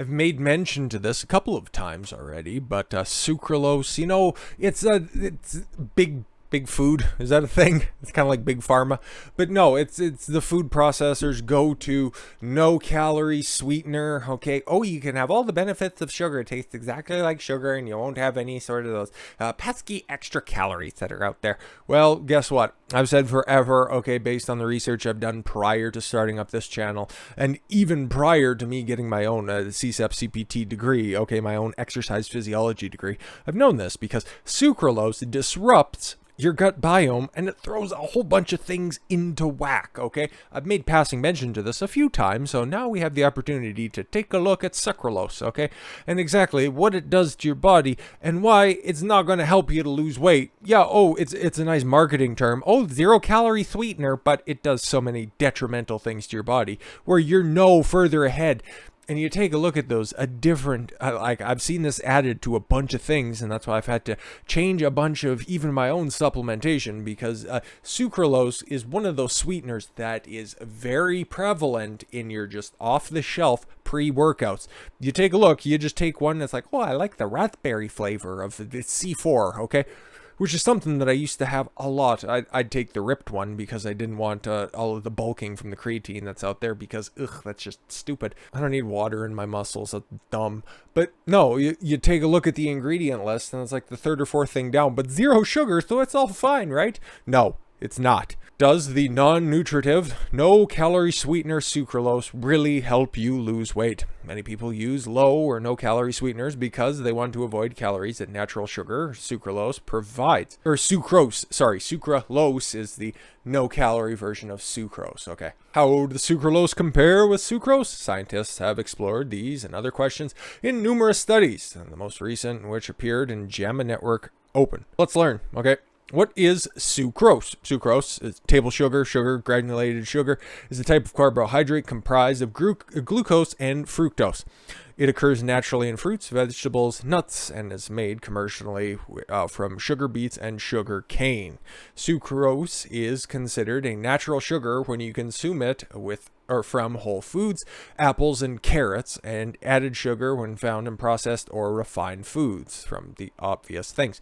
I've made mention to this a couple of times already, but sucralose, it's big food. Is that a thing? It's kind of like big pharma, but no, it's the food processors go to no-calorie sweetener. Okay, oh, you can have all the benefits of sugar. It tastes exactly like sugar, and you won't have any sort of those pesky extra calories that are out there. Well, guess what? I've said forever, okay, based on the research I've done prior to starting up this channel, and even prior to me getting my own CSEP CPT degree, okay, my own exercise physiology degree, I've known this because sucralose disrupts your gut biome, and it throws a whole bunch of things into whack, okay? I've made passing mention to this a few times, so now we have the opportunity to take a look at sucralose, okay? And exactly what it does to your body and why it's not going to help you to lose weight. Yeah, oh, it's a nice marketing term. Oh, 0-calorie sweetener, but it does so many detrimental things to your body where you're no further ahead. And you take a look at those, like I've seen this added to a bunch of things, and that's why I've had to change a bunch of even my own supplementation, because sucralose is one of those sweeteners that is very prevalent in your just off-the-shelf pre-workouts. You take a look, you just take one that's like, oh, I like the raspberry flavor of the C4, okay? Which is something that I used to have a lot. I'd take the ripped one because I didn't want all of the bulking from the creatine that's out there, because, that's just stupid. I don't need water in my muscles. That's dumb. But no, you take a look at the ingredient list, and it's like the third or fourth thing down, but 0 sugar, so it's all fine, right? No, it's not. Does the non-nutritive, no-calorie sweetener sucralose really help you lose weight? Many people use low or no-calorie sweeteners because they want to avoid calories that natural sugar, sucralose, provides. Or sucralose is the no-calorie version of sucrose, okay? How does sucralose compare with sucrose? Scientists have explored these and other questions in numerous studies, and the most recent which appeared in JAMA Network Open. Let's learn, okay? What is sucrose? Sucrose is table sugar. Granulated sugar is a type of carbohydrate comprised of glucose and fructose. It occurs naturally in fruits, vegetables, nuts, and is made commercially from sugar beets and sugar cane. Sucrose is considered a natural sugar when you consume it from whole foods, apples, and carrots, and added sugar when found in processed or refined foods, from the obvious things.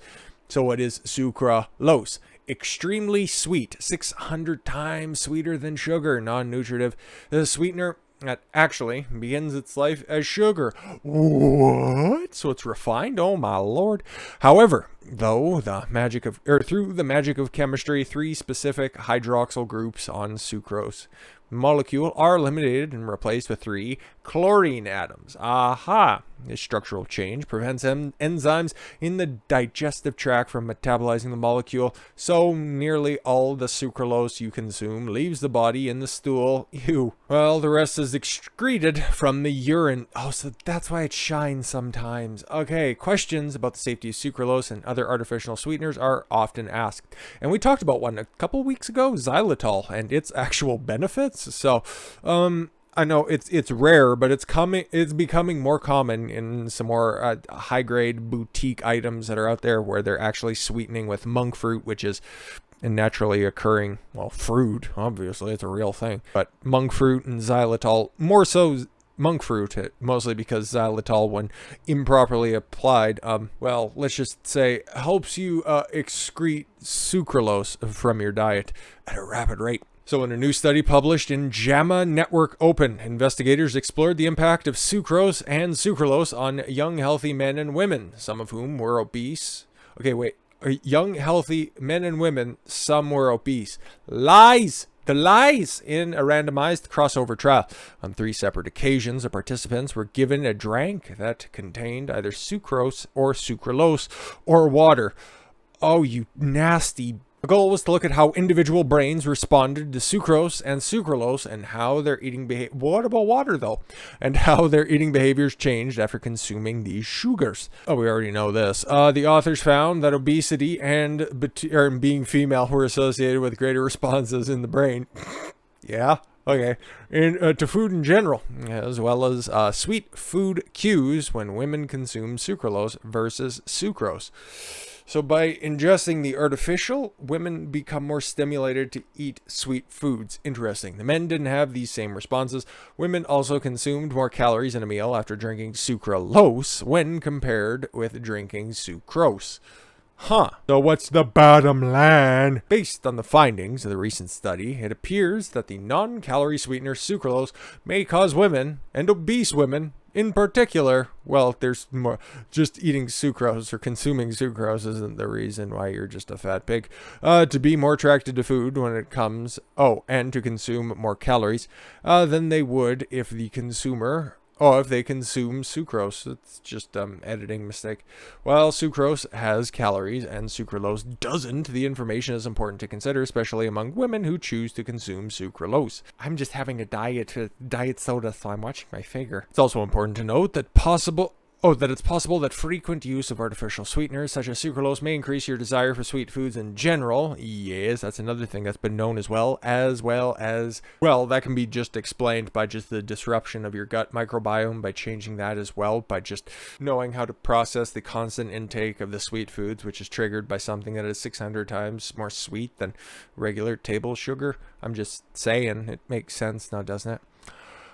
So what is sucralose? Extremely sweet, 600 times sweeter than sugar, non-nutritive. The sweetener that actually begins its life as sugar. What? So it's refined? Oh my lord. However, through the magic of chemistry, 3 specific hydroxyl groups on sucrose molecule are eliminated and replaced with 3 chlorine atoms. Aha! This structural change prevents enzymes in the digestive tract from metabolizing the molecule, so nearly all the sucralose you consume leaves the body in the stool. Ew. Well, the rest is excreted from the urine. Oh, so that's why it shines sometimes. Okay, questions about the safety of sucralose and other artificial sweeteners are often asked. And we talked about one a couple weeks ago, xylitol, and its actual benefits. So, I know it's rare, but it's becoming more common in some more high-grade boutique items that are out there, where they're actually sweetening with monk fruit, which is a naturally occurring, well, fruit. Obviously, it's a real thing. But monk fruit and xylitol, more so monk fruit, mostly because xylitol, when improperly applied, well, let's just say, helps you excrete sucralose from your diet at a rapid rate. So in a new study published in JAMA Network Open, investigators explored the impact of sucrose and sucralose on young, healthy men and women, some of whom were obese. Okay, wait. Young, healthy men and women, some were obese. Lies! The lies! In a randomized crossover trial. On 3 separate occasions, the participants were given a drink that contained either sucrose or sucralose or water. Oh, you nasty. The goal was to look at how individual brains responded to sucrose and sucralose, and how their eating behavior. What about water, though? And how their eating behaviors changed after consuming these sugars. Oh, we already know this. The authors found that obesity and being female were associated with greater responses in the brain. Yeah. Okay, to food in general, as well as sweet food cues when women consume sucralose versus sucrose. So by ingesting the artificial, women become more stimulated to eat sweet foods. Interesting. The men didn't have these same responses. Women also consumed more calories in a meal after drinking sucralose when compared with drinking sucrose. Huh. So what's the bottom line? Based on the findings of the recent study, it appears that the non-calorie sweetener sucralose may cause women, and obese women in particular, well, there's more, just eating sucrose or consuming sucrose isn't the reason why you're just a fat pig, to be more attracted to food when it comes, and to consume more calories, than they would if the consumer... if they consume sucrose. It's just editing mistake. While sucrose has calories and sucralose doesn't, the information is important to consider, especially among women who choose to consume sucralose. I'm just having a diet soda, so I'm watching my figure. It's also important to note that it's possible that frequent use of artificial sweeteners such as sucralose may increase your desire for sweet foods in general. Yes, that's another thing that's been known as well as that can be just explained by just the disruption of your gut microbiome, by changing that as well, by just knowing how to process the constant intake of the sweet foods, which is triggered by something that is 600 times more sweet than regular table sugar. I'm just saying, it makes sense now, doesn't it?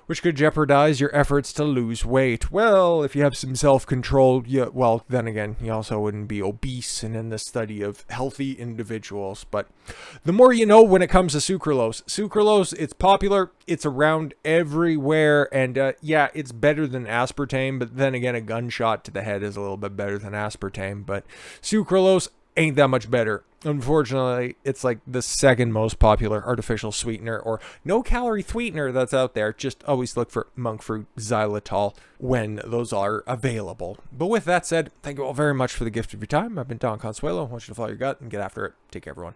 Which could jeopardize your efforts to lose weight. Well, if you have some self-control, then again, you also wouldn't be obese and in the study of healthy individuals. But the more you know when it comes to sucralose. Sucralose, it's popular, it's around everywhere, and it's better than aspartame, but then again, a gunshot to the head is a little bit better than aspartame, but sucralose ain't that much better. Unfortunately, it's like the second most popular artificial sweetener or no-calorie sweetener that's out there. Just always look for monk fruit xylitol when those are available. But with that said, thank you all very much for the gift of your time. I've been Don Consuelo. I want you to follow your gut and get after it. Take care, everyone.